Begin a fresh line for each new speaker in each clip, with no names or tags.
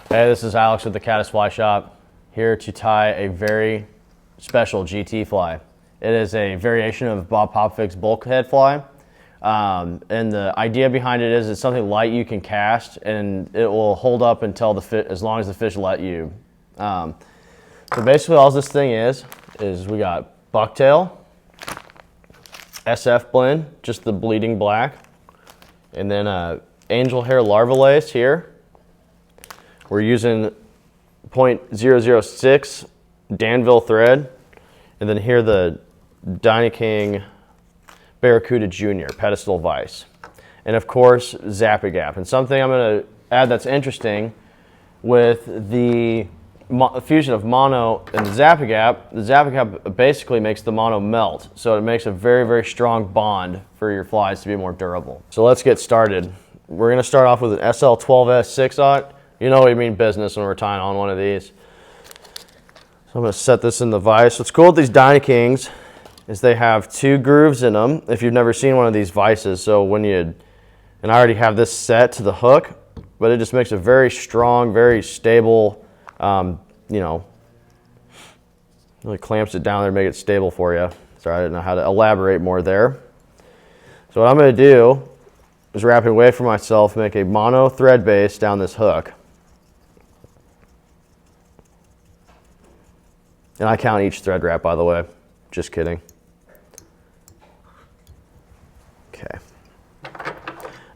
Hey, this is Alex with the Caddis Fly Shop, here to tie a very special GT fly. It is a variation of Bob Popovics Bulkhead fly, and the idea behind it is it's something light you can cast, and it will hold up until the fish, as long as the fish let you. So basically, all this thing is we got bucktail, SF blend, just the bleeding black, and then angel hair larva lace here. We're using 0.006 Danville thread, and then here the Dyna King Barracuda Junior pedestal vise, and of course Zap-A-Gap. And something I'm going to add that's interesting with the fusion of mono and the Zap-A-Gap basically makes the mono melt, so it makes a very, very strong bond for your flies to be more durable. So let's get started. We're going to start off with an SL12S 6/0. You know we mean business when we're tying on one of these. So I'm going to set this in the vise. What's cool with these Dyna Kings is they have 2 grooves in them, if you've never seen one of these vices. So and I already have this set to the hook, but it just makes a very strong, very stable, you know, really clamps it down there to make it stable for you. Sorry, I didn't know how to elaborate more there. So what I'm going to do is wrap it away from myself, make a mono thread base down this hook. And I count each thread wrap, by the way. Just kidding. Okay.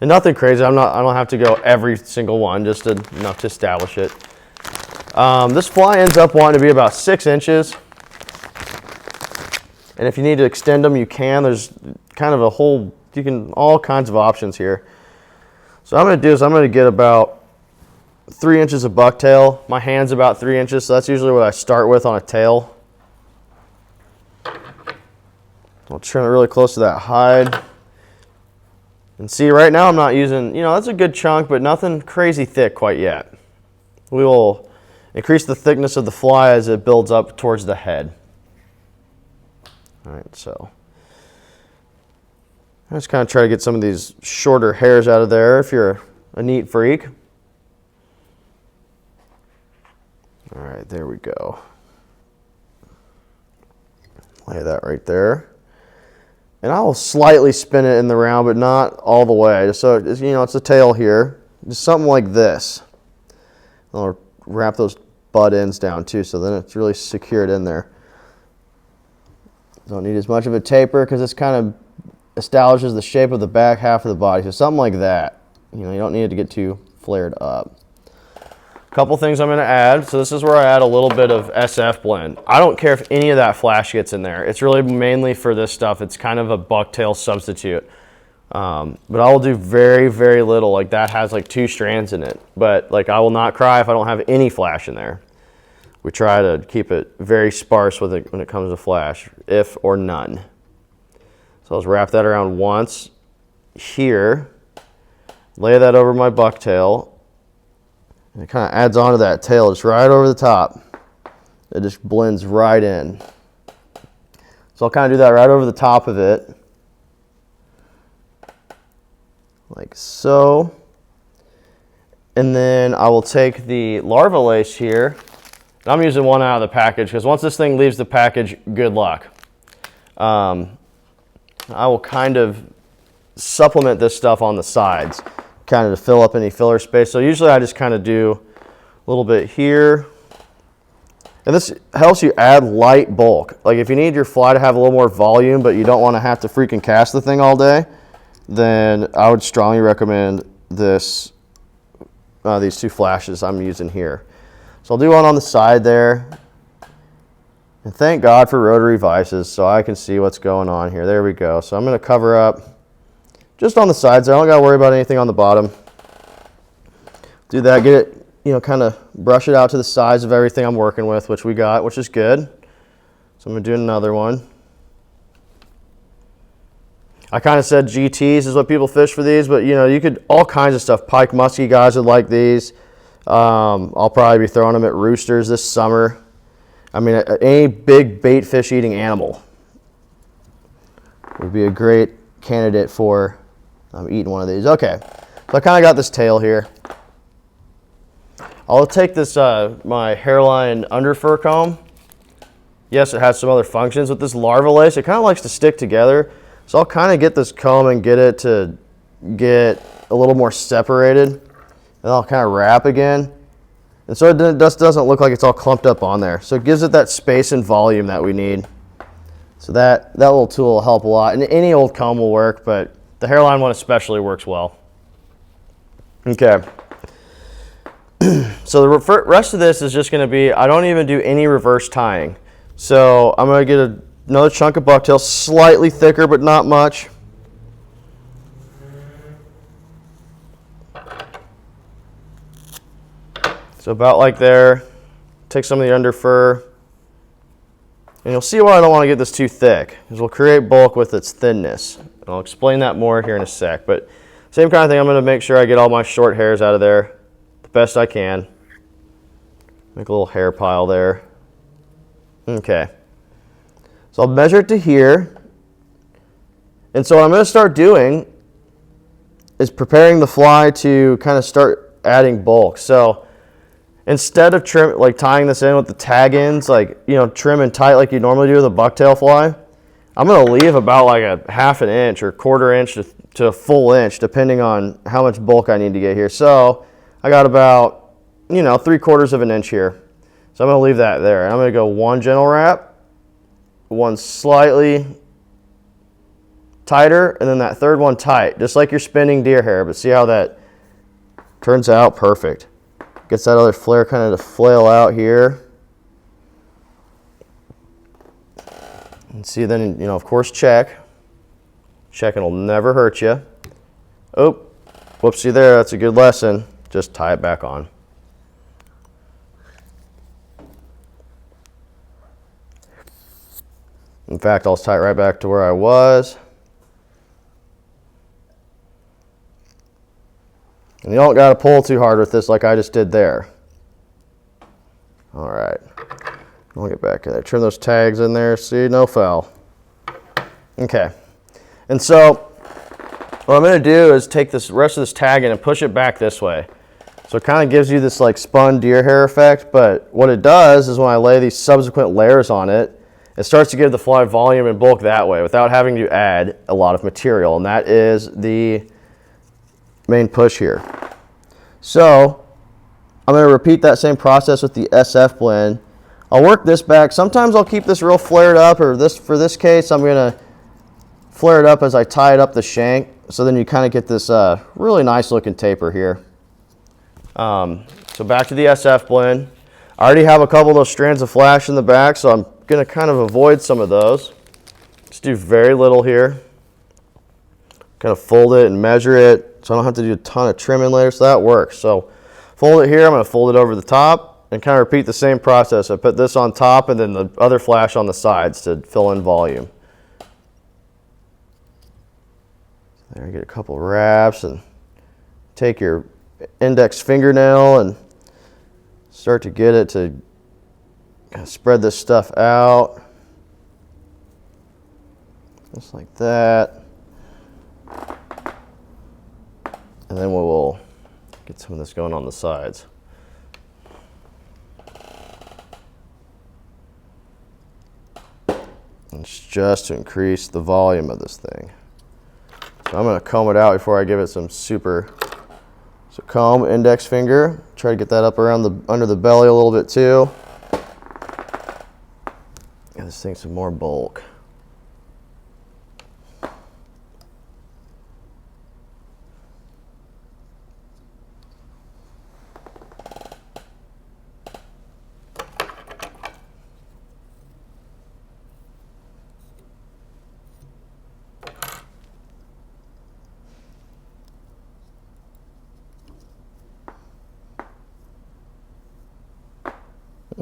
And nothing crazy. I don't have to go every single one, just enough to establish it. This fly ends up wanting to be about 6 inches. And if you need to extend them, you can. There's kind of all kinds of options here. So what I'm going to do is I'm going to get about 3 inches of bucktail. My hand's about 3 inches, so that's usually what I start with on a tail. I'll trim it really close to that hide. And see, right now I'm not using, that's a good chunk, but nothing crazy thick quite yet. We will increase the thickness of the fly as it builds up towards the head. All right, so I just kind of try to get some of these shorter hairs out of there if you're a neat freak. All right, there we go. Lay that right there. And I will slightly spin it in the round, but not all the way. Just so it's, it's a tail here. Just something like this. I'll wrap those butt ends down too, so then it's really secured in there. Don't need as much of a taper because this kind of establishes the shape of the back half of the body. So something like that. You don't need it to get too flared up. Couple things I'm going to add. So this is where I add a little bit of SF blend. I don't care if any of that flash gets in there. It's really mainly for this stuff. It's kind of a bucktail substitute. But I will do very, very little. Like that has like 2 strands in it. But like I will not cry if I don't have any flash in there. We try to keep it very sparse with it when it comes to flash, if or none. So I'll just wrap that around once here. Lay that over my bucktail. And it kind of adds onto that tail just right over the top. It just blends right in. So I'll kind of do that right over the top of it. Like so. And then I will take the larva lace here. And I'm using one out of the package because once this thing leaves the package, good luck. I will kind of supplement this stuff on the sides, kind of to fill up any filler space. So usually I just kind of do a little bit here. And this helps you add light bulk. Like if you need your fly to have a little more volume, but you don't want to have to freaking cast the thing all day, then I would strongly recommend this, these 2 flashes I'm using here. So I'll do one on the side there. And thank God for rotary vices so I can see what's going on here. There we go. So I'm going to cover up just on the sides there. I don't got to worry about anything on the bottom. Do that, get it, kind of brush it out to the size of everything I'm working with, which we got, which is good. So I'm going to do another one. I kind of said GTs is what people fish for these, but you could, all kinds of stuff. Pike muskie guys would like these. I'll probably be throwing them at roosters this summer. I mean, any big bait fish eating animal would be a great candidate for eating one of these. Okay, so I kind of got this tail here. I'll take this, my hairline underfur comb. Yes, it has some other functions. With this larva lace, it kind of likes to stick together. So I'll kind of get this comb and get it to get a little more separated. And I'll kind of wrap again. And so it just doesn't look like it's all clumped up on there. So it gives it that space and volume that we need. So that little tool will help a lot. And any old comb will work, but the hairline one especially works well. Okay. So the rest of this is just going to be, I don't even do any reverse tying. So I'm going to get another chunk of bucktail, slightly thicker, but not much. So about like there. Take some of the under fur. And you'll see why I don't want to get this too thick, because we'll create bulk with its thinness. And I'll explain that more here in a sec. But same kind of thing, I'm going to make sure I get all my short hairs out of there the best I can. Make a little hair pile there. Okay. So I'll measure it to here. And so what I'm going to start doing is preparing the fly to kind of start adding bulk. So instead of tying this in with the tag ends, trim and tight like you normally do with a bucktail fly, I'm going to leave about like a 1/2 inch or 1/4 inch to a full inch, depending on how much bulk I need to get here. So I got about, 3/4 of an inch here. So I'm going to leave that there. And I'm going to go one gentle wrap, one slightly tighter, and then that third one tight, just like you're spinning deer hair. But see how that turns out perfect. Gets that other flare kind of to flail out here. And see, then, of course, check. Checking will never hurt you. Oh, whoopsie there, that's a good lesson. Just tie it back on. In fact, I'll tie it right back to where I was. And you don't got to pull too hard with this like I just did there. All right. I'll get back in there. Trim those tags in there. See, no foul. Okay. And so what I'm going to do is take this rest of this tag in and push it back this way. So it kind of gives you this like spun deer hair effect, but what it does is when I lay these subsequent layers on it, it starts to give the fly volume and bulk that way without having to add a lot of material, and that is the main push here. So I'm going to repeat that same process with the SF blend. I'll work this back. Sometimes I'll keep this real flared up, or for this case I'm going to flare it up as I tie it up the shank, so then you kind of get this really nice looking taper here. So back to the SF blend. I already have a couple of those strands of flash in the back, so I'm going to kind of avoid some of those. Just do very little here. Kind of fold it and measure it, so I don't have to do a ton of trimming later, so that works. So fold it here, I'm going to fold it over the top and kind of repeat the same process. I put this on top and then the other flash on the sides to fill in volume. There, get a couple wraps and take your index fingernail and start to get it to kind of spread this stuff out. Just like that. And then we'll get some of this going on the sides. And it's just to increase the volume of this thing. So I'm going to comb it out before I give it some super. So comb, index finger, try to get that up around under the belly a little bit too. Give this thing some more bulk.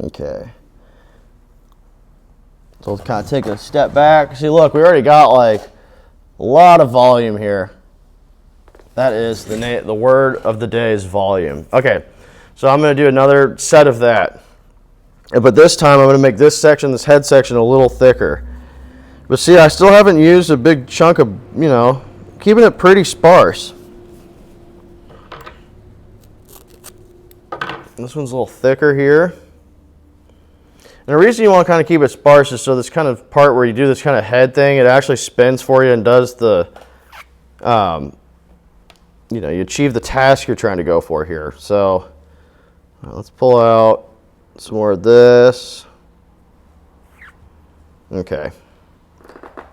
Okay. So let's kind of take a step back. See, look, we already got like a lot of volume here. That is the word of the day is volume. Okay, so I'm going to do another set of that. But this time I'm going to make this section, this head section, a little thicker. But see, I still haven't used a big chunk of, keeping it pretty sparse. This one's a little thicker here. And the reason you want to kind of keep it sparse is so this kind of part where you do this kind of head thing, it actually spins for you and does the, you know, you achieve the task you're trying to go for here. So let's pull out some more of this. Okay.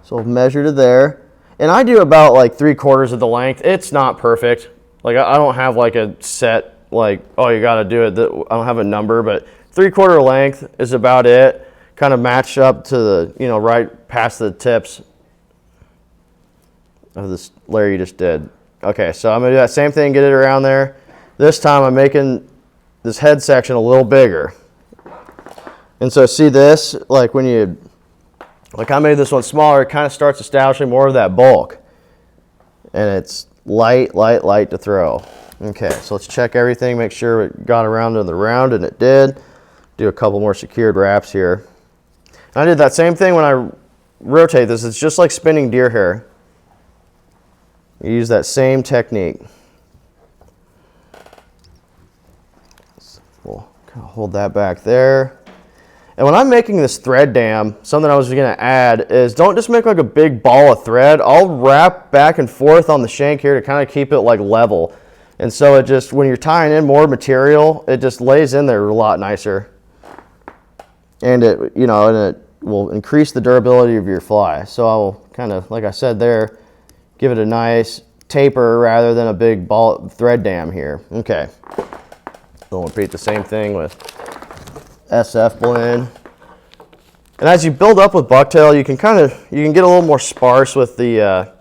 So we'll measure to there. And I do about like 3/4 of the length. It's not perfect. Like I don't have like a set, like, oh, you got to do it. I don't have a number, but 3/4 length is about it. Kind of match up to the, you know, right past the tips of this layer you just did. Okay, so I'm going to do that same thing, get it around there. This time I'm making this head section a little bigger. And so see this, like when you, like I made this one smaller, it kind of starts establishing more of that bulk. And it's light, light, light to throw. Okay, so let's check everything, make sure it got around to the round, and it did. Do a couple more secured wraps here. And I did that same thing when I rotate this. It's just like spinning deer hair. You use that same technique. We'll kind of hold that back there. And when I'm making this thread dam, something I was going to add is don't just make like a big ball of thread. I'll wrap back and forth on the shank here to kind of keep it like level. And so it just, when you're tying in more material, it just lays in there a lot nicer. And it, you know, and it will increase the durability of your fly. So I will kind of, like I said there, give it a nice taper rather than a big ball thread dam here. Okay. We'll repeat the same thing with SF blend. And as you build up with bucktail, you can get a little more sparse with the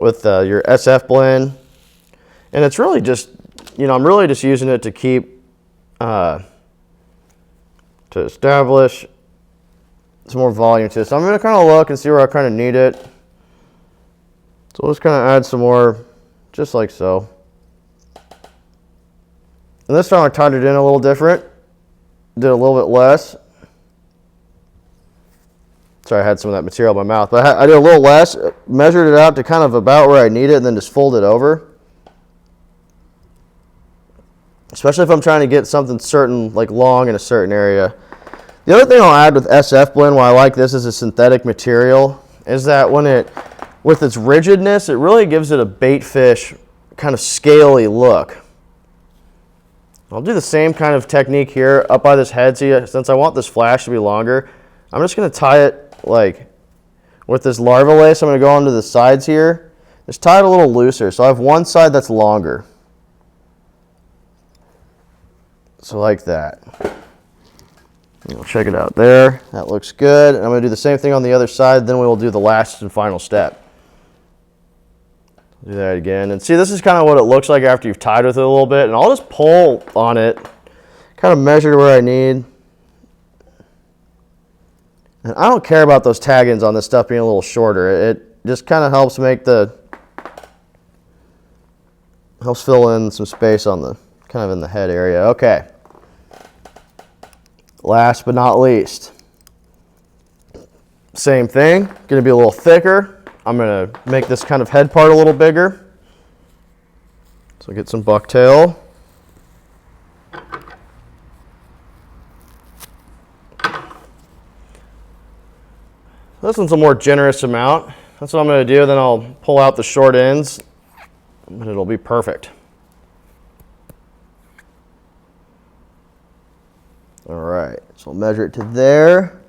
your SF blend. And it's really just, you know, I'm really just using it to keep to establish some more volume to it. So I'm going to kind of look and see where I kind of need it. So we'll just kind of add some more, just like so. And this time I tied it in a little different. Did a little bit less. Sorry, I had some of that material in my mouth. But I did a little less, measured it out to kind of about where I need it, and then just fold it over. Especially if I'm trying to get something certain, like long in a certain area. The other thing I'll add with SF blend, why I like this as a synthetic material, is that when it, with its rigidness, it really gives it a bait fish kind of scaly look. I'll do the same kind of technique here up by this head. See, since I want this flash to be longer, I'm just going to tie it like with this larva lace. I'm going to go onto the sides here. Just tie it a little looser. So I have one side that's longer. So like that. We'll check it out there. That looks good. And I'm going to do the same thing on the other side. Then we will do the last and final step. Do that again. And see, this is kind of what it looks like after you've tied with it a little bit. And I'll just pull on it, kind of measure to where I need. And I don't care about those tag-ins on this stuff being a little shorter. It just kind of helps make helps fill in some space on the, kind of in the head area. Okay. Last but not least, same thing, going to be a little thicker. I'm going to make this kind of head part a little bigger. So get some bucktail. This one's a more generous amount. That's what I'm going to do. Then I'll pull out the short ends and it'll be perfect. All right, so I'll measure it to there.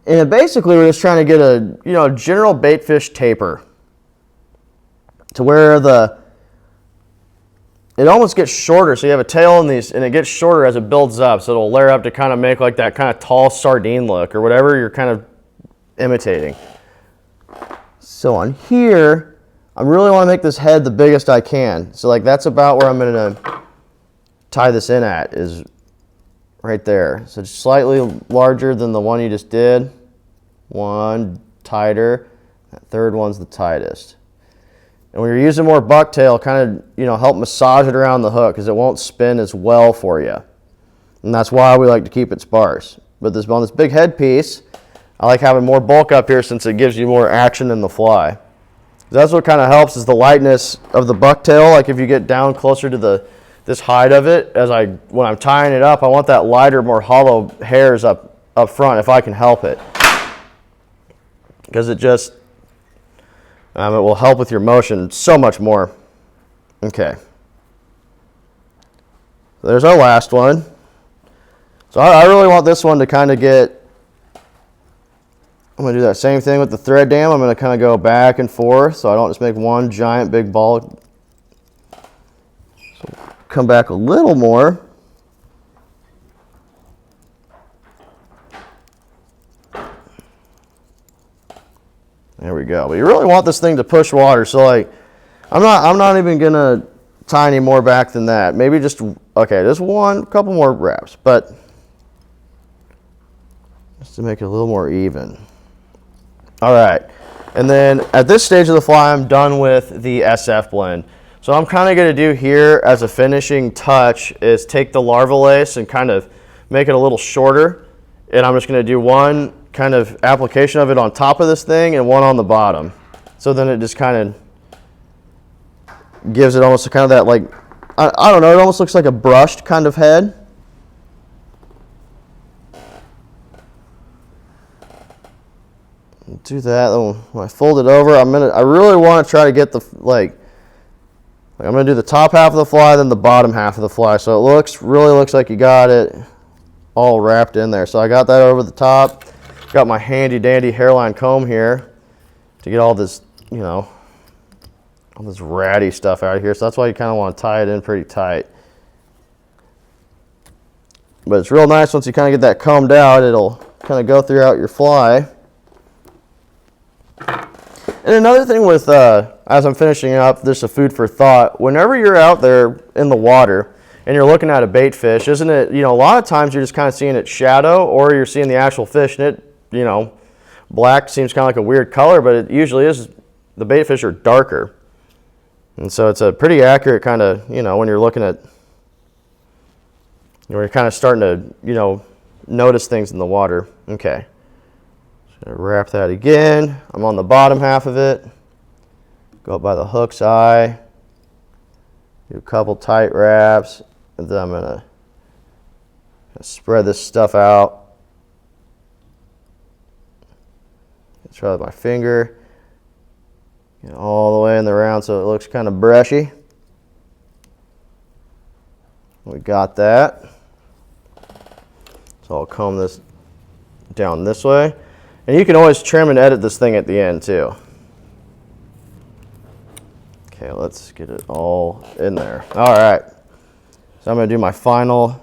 And basically we're just trying to get a, you know, general bait fish taper to where it almost gets shorter. So you have a tail in these and it gets shorter as it builds up. So it'll layer up to kind of make like that kind of tall sardine look or whatever you're kind of imitating. So on here, I really want to make this head the biggest I can. So like that's about where I'm going to tie this in at, is right there. So just slightly larger than the one you just did. One tighter. That third one's the tightest. And when you're using more bucktail, kind of, you know, help massage it around the hook because it won't spin as well for you. And that's why we like to keep it sparse. But this, on this big head piece, I like having more bulk up here since it gives you more action in the fly. That's what kind of helps is the lightness of the bucktail. Like if you get down closer to the this hide of it, when I'm tying it up, I want that lighter, more hollow hairs up front if I can help it. Because it just, it will help with your motion so much more. Okay. So there's our last one. So I really want this one to kind of get, I'm going to do that same thing with the thread dam. I'm going to kind of go back and forth so I don't just make one giant big ball. So come back a little more. There we go. But you really want this thing to push water. So like, I'm not even going to tie any more back than that. Maybe just, okay, just couple more wraps, but just to make it a little more even. All right, and then at this stage of the fly, I'm done with the SF blend. So what I'm kind of going to do here as a finishing touch is take the larval lace and kind of make it a little shorter, and I'm just going to do one kind of application of it on top of this thing and one on the bottom. So then it just kind of gives it almost kind of that, like, I don't know, it almost looks like a brushed kind of head. Do that. When I fold it over, I really want to try to get the I'm going to do the top half of the fly, then the bottom half of the fly, so it really looks like you got it all wrapped in there. So I got that over the top. Got my handy dandy hairline comb here to get all this, you know, all this ratty stuff out of here. So that's why you kind of want to tie it in pretty tight. But it's real nice once you kind of get that combed out. It'll kind of go throughout your fly. And another thing with, as I'm finishing up, this is a food for thought. Whenever you're out there in the water and you're looking at a bait fish, isn't it, you know, a lot of times you're just kind of seeing its shadow or you're seeing the actual fish, and it, you know, black seems kind of like a weird color, but it usually is, the bait fish are darker. And so it's a pretty accurate kind of, you know, when you're looking at, you're kind of starting to, you know, notice things in the water. Okay. Wrap that again. I'm on the bottom half of it. Go up by the hook's eye. Do a couple tight wraps. And then I'm going to spread this stuff out. Try with my finger. Get all the way in the round so it looks kind of brushy. We got that. So I'll comb this down this way. And you can always trim and edit this thing at the end too. Okay, let's get it all in there. All right, so I'm gonna do my final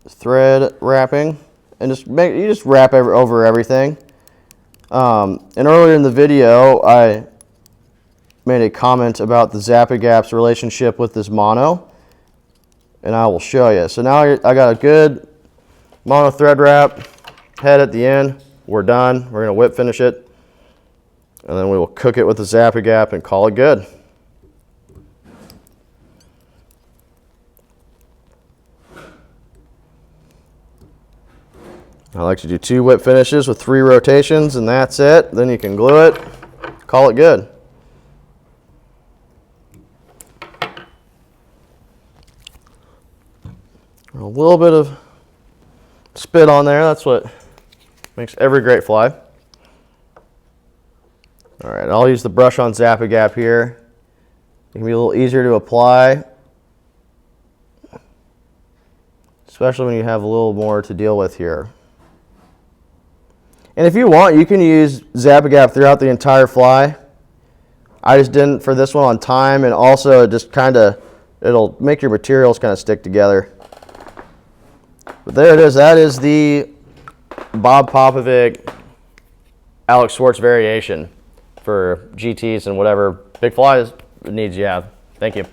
thread wrapping, and you just wrap over everything. And earlier in the video, I made a comment about the Zap-A-Gap's relationship with this mono, and I will show you. So now I got a good mono thread wrap head at the end. We're done. We're going to whip finish it, and then we will cook it with the Zap-A-Gap and call it good. I like to do 2 whip finishes with 3 rotations, and that's it. Then you can glue it, call it good. A little bit of spit on there. That's what makes every great fly. All right, I'll use the brush on Zap-A-Gap here. It can be a little easier to apply, especially when you have a little more to deal with here. And if you want, you can use Zap-A-Gap throughout the entire fly. I just didn't for this one on time, and also it just kind of, it'll make your materials kind of stick together. But there it is. That is the Bob Popovic Alex Schwartz variation for GTs and whatever big flies needs you have. Thank you.